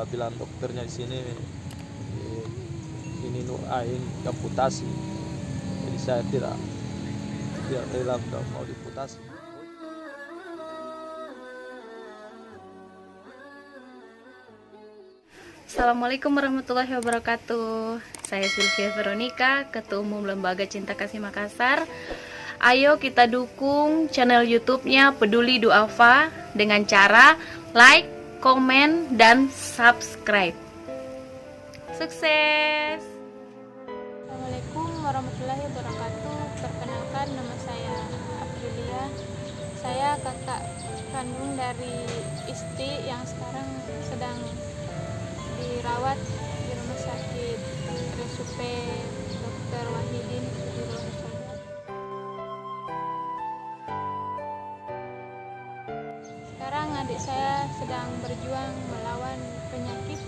bilang dokternya di sini ini Nur Ain amputasi. Jadi saya tidak rela untuk mau diamputasi. Assalamualaikum warahmatullahi wabarakatuh. Saya Sylvia Veronica, Ketua Umum Lembaga Cinta Kasih Makassar. Ayo kita dukung channel YouTube-nya Peduli Duafa dengan cara like, komen, dan subscribe. Sukses! Assalamualaikum warahmatullahi wabarakatuh. Perkenalkan, nama saya Aprilia. Saya kakak kandung dari Isti yang sekarang sedang dirawat di rumah sakit RSUP Dr. Wahidin Sudiroso. Sekarang adik saya sedang berjuang melawan penyakit.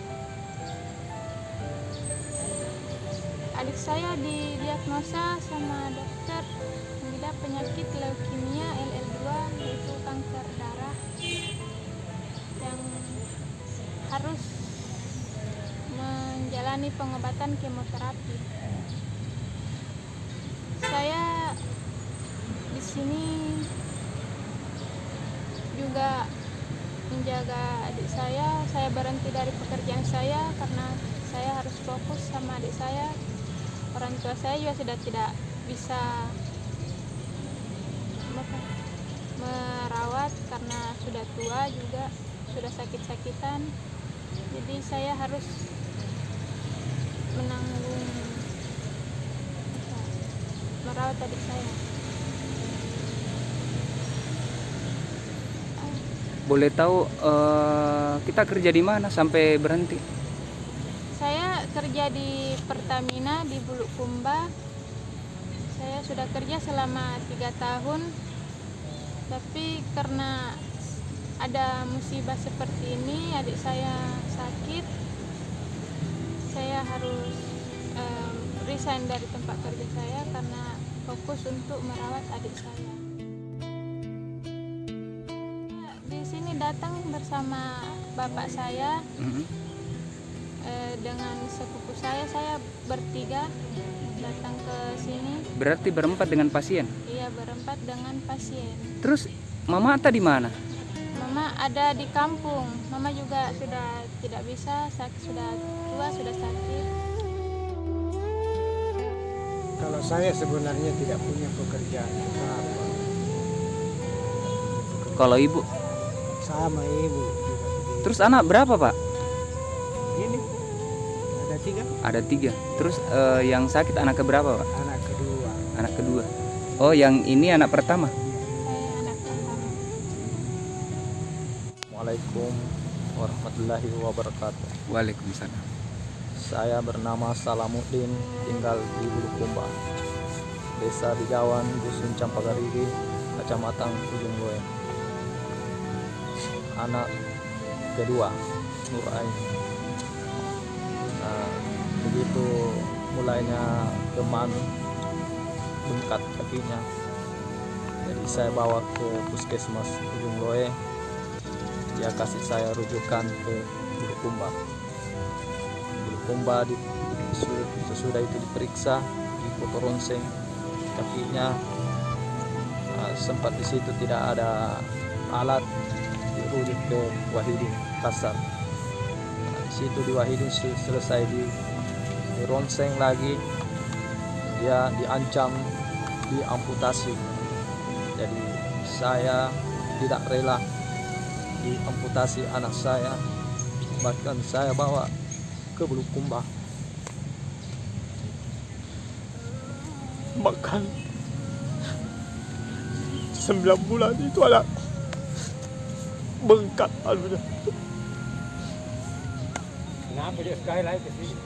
Adik saya didiagnosa sama dokter mengidap penyakit leukemia LL2, yaitu kanker darah yang harus menjalani pengobatan kemoterapi. Saya di sini juga menjaga adik saya. Saya berhenti dari pekerjaan saya karena saya harus fokus sama adik saya. Orang tua saya juga sudah tidak bisa merawat karena sudah tua juga, sudah sakit-sakitan. Jadi saya harus menanggung merawat adik saya. Boleh tahu kita kerja di mana sampai berhenti? Saya kerja di Pertamina di Bulukumba. Saya sudah kerja selama 3 tahun, tapi karena ada musibah seperti ini, adik saya sakit, saya harus resign dari tempat kerja saya karena fokus untuk merawat adik saya. Di sini datang bersama bapak saya. Dengan sepupu saya bertiga datang ke sini. Berarti berempat dengan pasien? Iya, berempat dengan pasien. Terus Mama Atta di mana? Mama ada di kampung. Mama juga sudah tidak bisa, sudah tua, sudah sakit. Kalau saya sebenarnya tidak punya pekerjaan tetap. Kalau ibu? Sama ibu juga. Terus anak berapa, Pak? Ini ada 3. Ada 3. Terus yang sakit anak keberapa, Pak? Anak kedua. Anak kedua. Oh, yang ini anak pertama? Saya anak pertama. Assalamualaikum warahmatullahi wabarakatuh. Waalaikumsalam. Saya bernama Salamuddin, tinggal di Bulukumba, Desa Bidawan, Dusun Campagarigi, Kecamatan Ujung Loe. Anak kedua, Nur Ain. Begitu mulainya teman bengkak kakinya, jadi saya bawa ke puskesmas Ujung Loe. Dia kasih saya rujukan ke Bulukumba. Bulukumba sesudah itu diperiksa, di foto ronseng kakinya, sempat di situ tidak ada alat, dirujuk ke Wahidin Kasar. Di situ di Wahidin selesai di ronseng lagi, dia diancam diamputasi. Jadi saya tidak rela diamputasi anak saya, bahkan saya bawa ke Bulukumba. Bahkan 9 bulan itu anak bengkak anunya. Kenapa dia sekali lagi ke sini?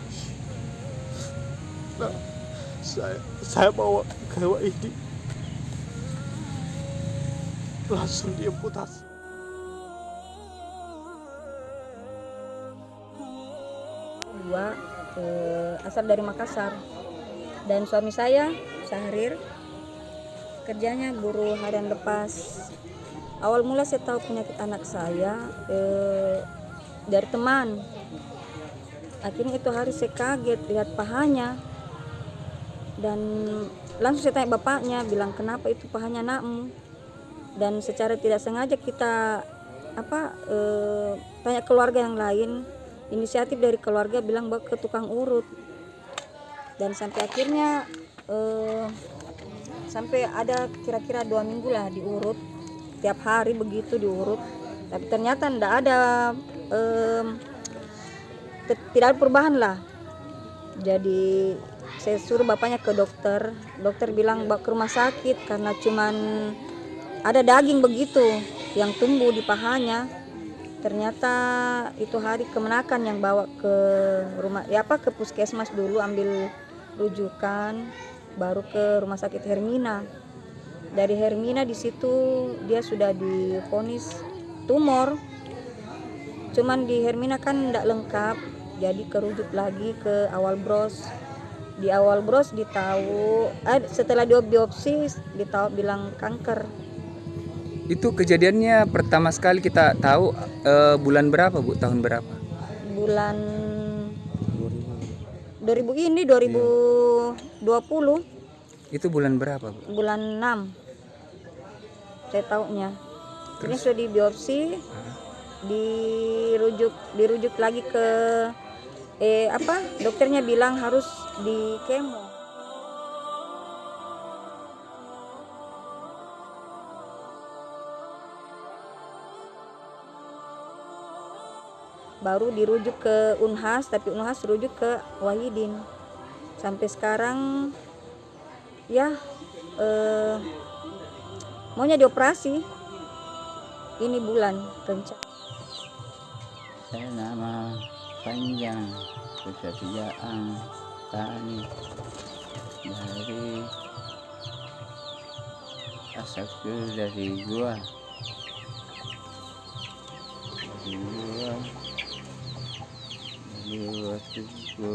Nah, saya bawa ke ini langsung diamputasi. Asal dari Makassar, dan suami saya Syahrir kerjanya buruh harian lepas. Awal mula saya tahu penyakit anak saya dari teman. Akhirnya itu hari saya kaget lihat pahanya, dan langsung saya tanya bapaknya, bilang kenapa itu pahanya nakmu. Dan secara tidak sengaja kita tanya keluarga yang lain, inisiatif dari keluarga bilang bawa ke tukang urut. Dan sampai akhirnya sampai ada kira-kira 2 minggu lah diurut, tiap hari begitu diurut, tapi ternyata tidak ada tidak ada perubahan lah. Jadi saya suruh bapaknya ke dokter, dokter bilang bawa ke rumah sakit karena cuman ada daging begitu yang tumbuh di pahanya. Ternyata itu hari kemenakan yang bawa ke rumah ke puskesmas dulu ambil rujukan, baru ke rumah sakit Hermina. Dari Hermina di situ dia sudah divonis tumor. Cuman di Hermina kan tidak lengkap, jadi kerujuk lagi ke Awal Bros. Di Awal Bros ditahu setelah dibiopsi ditahu bilang kanker. Itu kejadiannya pertama sekali kita tahu bulan berapa Bu? Tahun berapa? Bulan 2020. Itu bulan berapa Bu? Bulan 6 saya taunya. Ini sudah dibiopsi, dirujuk lagi ke dokternya bilang harus di kemo. Baru dirujuk ke Unhas, tapi Unhas rujuk ke Wahidin. Sampai sekarang ya maunya dioperasi ini bulan rencana. Saya nama panjang pekerjaan tani, dari asalku dari gua waktu itu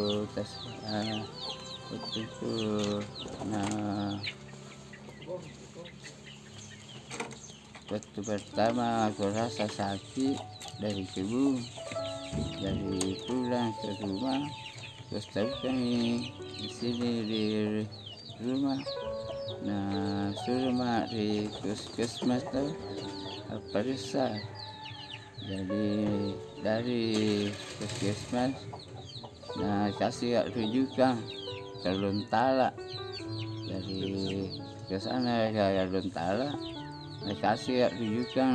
waktu pertama aku rasa sakit dari kebun, dari pulang ke rumah, terus tahu kami di sini di rumah. Nah, suruh mak di puskesmas tuh periksa. Jadi dari puskesmas, nah kasih rujukan ke Lontala. Dari ke sana ke Lontala, nah kasih rujukan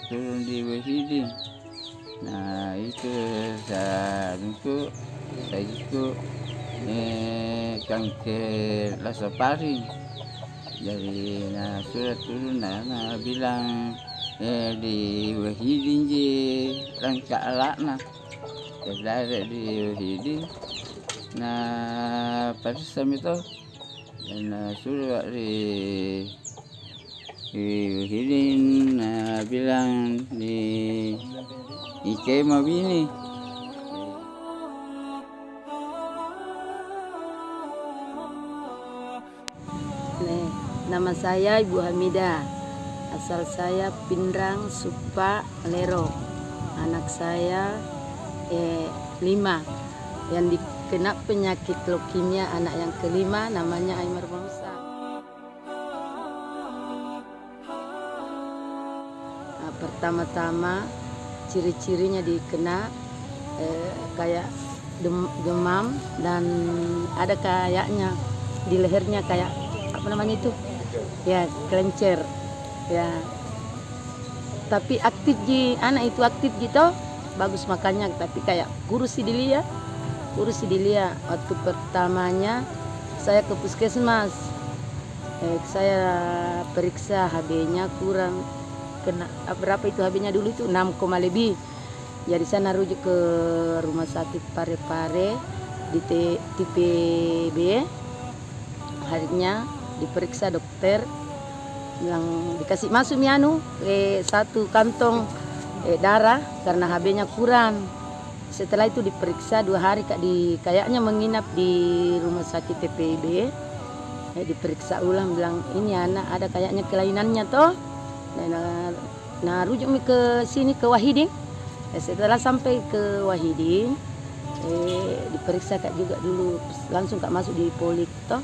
turun di Wahidin. Nah itu saya ikut kanker lasoparing. Jadi nah sudah turun, nah bilang di Wahidin je rangka alakna, dari di Wahidin. Nah pada saat itu dan suruh di Wahidin, nah bilang di kemo bini. Nama saya Ibu Hamidah. Asal saya Pindrang Supa Lero. Anak saya 5 yang dikena penyakit leukemia. Anak yang kelima namanya Aymar Bangsa. Nah, pertama-tama ciri-cirinya dikena kayak demam dan ada kayaknya di lehernya kayak apa namanya itu ya kelencer. Ya, tapi aktif anak itu aktif gitu, bagus makannya, tapi kayak kurus si Dilia. Waktu pertamanya saya ke puskesmas, saya periksa HB-nya kurang, kena berapa itu HB-nya dulu itu 6, lebih. Jadi sana rujuk ke rumah sakit Pare-Pare di TPB. Harinya diperiksa dokter, bilang dikasih masuk satu kantong darah karena HB-nya kurang. Setelah itu diperiksa 2 hari kayaknya menginap di rumah sakit TPB. Diperiksa ulang, bilang ini anak ada kayaknya kelainannya toh. Nah rujuk ke sini ke Wahidin. Setelah sampai ke Wahidin, diperiksa Kak juga dulu, langsung Kak masuk di Polik toh.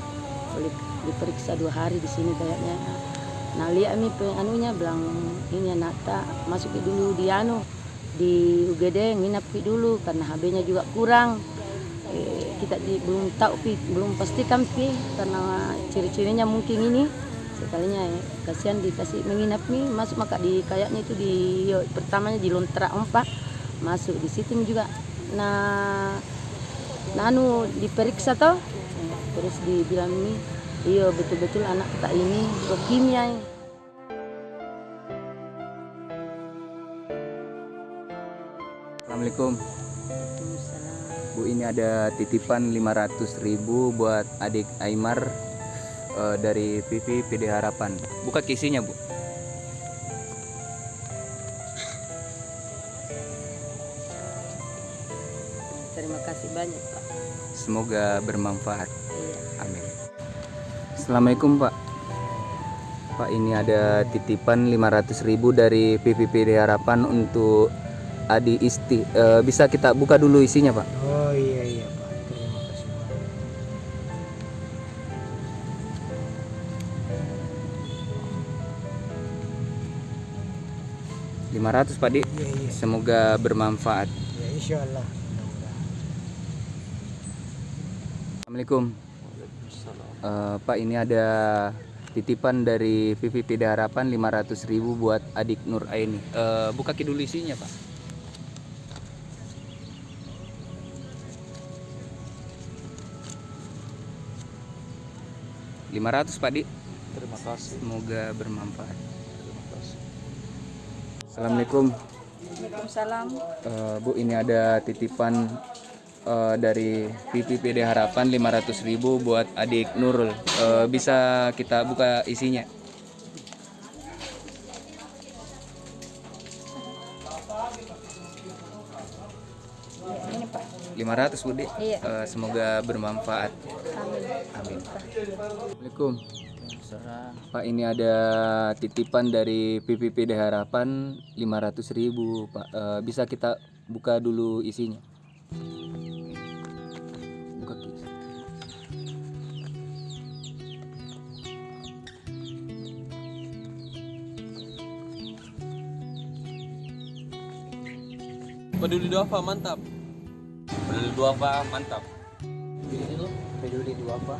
Polik diperiksa 2 hari di sini kayaknya. Nah lihat nih anunya bilang ini anak tak masuk dulu di di UGD nginap dulu karena HB-nya juga kurang. Kita belum tahu belum pastikan karena ciri-cirinya mungkin ini sekalinya kasihan dikasih menginap nih masuk maka di kayaknya itu di pertamanya di Lontra 4 masuk di situ juga anu diperiksa toh terus dibilang nih iya betul-betul anak kita ini leukemia. Assalamualaikum Bu, ini ada titipan 500.000 buat adik Aymar dari PP PD Harapan. Buka kisinya Bu. Terima kasih banyak Pak. Semoga bermanfaat. Amin. Assalamualaikum Pak. Pak, ini ada titipan 500.000 dari PPPD Harapan untuk Adi Isti. Bisa kita buka dulu isinya Pak? Oh iya Pak, terima kasih banyak. 500 Pak Di. Iya. Semoga bermanfaat. Ya insya Allah. Assalamualaikum. Pak, ini ada titipan dari PPPD Harapan 500.000 buat adik Nur Aini. Buka dulu isinya Pak. 500 Pak Di. Terima kasih. Semoga bermanfaat. Terima kasih. Assalamualaikum. Waalaikumsalam. Bu, ini ada titipan dari PPPD Harapan 500.000 buat adik Nurul. Bisa kita buka isinya? Ini Pak. 500 Bu Di. Iya. Semoga bermanfaat. Amin. Amin. Assalamualaikum. Pak, ini ada titipan dari PPPD Harapan 500.000 Pak. Bisa kita buka dulu isinya? Buka kis. Peduli Duafa mantap. Peduli Duafa mantap. Peduli Duafa.